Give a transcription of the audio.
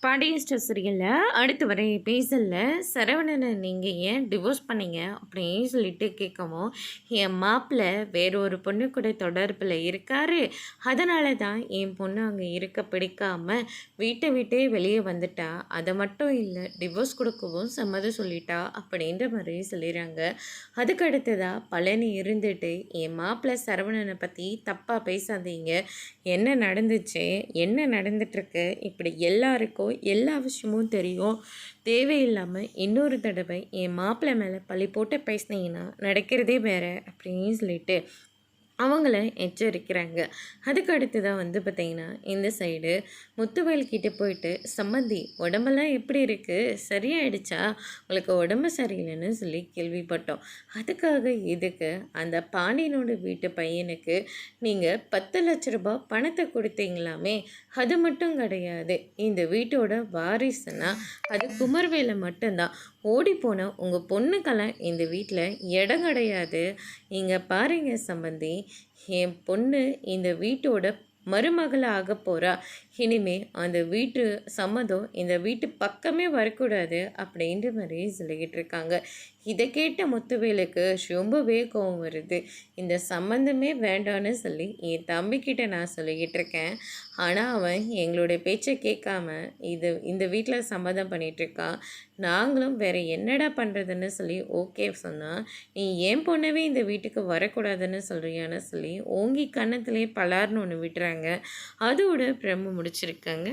Pandian store சீரியலில் அடுத்து வர எபிசோடில் சரவணனை நீங்கள் ஏன் டிவோர்ஸ் பண்ணீங்க அப்படின்னு சொல்லிட்டு கேட்கவும், என் மாப்பிள்ளை வேற ஒரு பொண்ணு கூட தொடர்பில் இருக்காரு, அதனால தான் என் பொண்ணு அங்கே இருக்க பிடிக்காம வீட்டை விட்டே வெளியே வந்துட்டா, அதை மட்டும் இல்லை டிவோர்ஸ் கொடுக்கவும் சம்மதம் சொல்லிட்டா அப்படின்ற மாதிரி சொல்லிடுறாங்க. அதுக்கு அடுத்ததாக பழனி இருந்துட்டு என் மாப்பிள்ளை சரவணனை பற்றி தப்பாக பேசாதீங்க, என்ன நடந்துச்சு, என்ன நடந்துட்டுருக்கு, இப்படி எல்லாருக்கும் எல்லா விஷயமும் தெரியும், தேவையில்லாமல் இன்னொரு தடவை என் மாப்பிள்ளை மேலே பழி போட்டு பேசினீங்கன்னா நடக்கிறதே வேறு அப்படின்னு சொல்லிட்டு அவங்கள எச்சரிக்கிறாங்க. அதுக்கு அடுத்து தான் பார்த்திங்கன்னா இந்த சைடு முத்துவேல் கிட்டே போயிட்டு, சம்மந்தி உடம்பெல்லாம் எப்படி இருக்குது, சரியாயிடுச்சா, உங்களுக்கு உடம்பு சரியில்லைன்னு சொல்லி கேள்விப்பட்டோம், அதுக்காக இதுக்கு அந்த பாண்டியனோட வீட்டு பையனுக்கு நீங்கள் 10 லட்ச ரூபாய் பணத்தை கொடுத்தீங்களாமே, அது மட்டும் கிடையாது, இந்த வீட்டோட வாரிசுனா அது குமர்வேலை மட்டும்தான், ஓடிப்போன உங்கள் பொண்ணுக்கெல்லாம் இந்த வீட்டில் இடம் கிடையாது, இங்கே பாருங்க சம்பந்தி, என் பொண்ணு இந்த வீட்டோட மருமகளாக ஆக போகிறா, இனிமே அந்த வீட்டு சம்மதம் இந்த வீட்டு பக்கமே வரக்கூடாது அப்படின்ற மாதிரி சொல்லிக்கிட்டு இருக்காங்க. இதை கேட்ட முத்துவேலுக்கு ரொம்பவே கோவம் வருது. இந்த சம்மந்தமே வேண்டான்னு சொல்லி என் தம்பிக்கிட்ட நான் சொல்லிக்கிட்டு இருக்கேன், ஆனால் அவன் எங்களுடைய பேச்சை கேட்காம இந்த வீட்டில் சம்மதம் பண்ணிகிட்ருக்கான், நாங்களும் வேறு என்னடா பண்ணுறதுன்னு சொல்லி ஓகே சொன்னால், நீ ஏன் பொண்ணவே இந்த வீட்டுக்கு வரக்கூடாதுன்னு சொல்கிறியான்னு சொல்லி ஓங்கி கன்னத்துலேயே பலார்னு ஒன்று விட்டுறாங்க. அதோட பிரம்ம முடிச்சிருக்காங்க.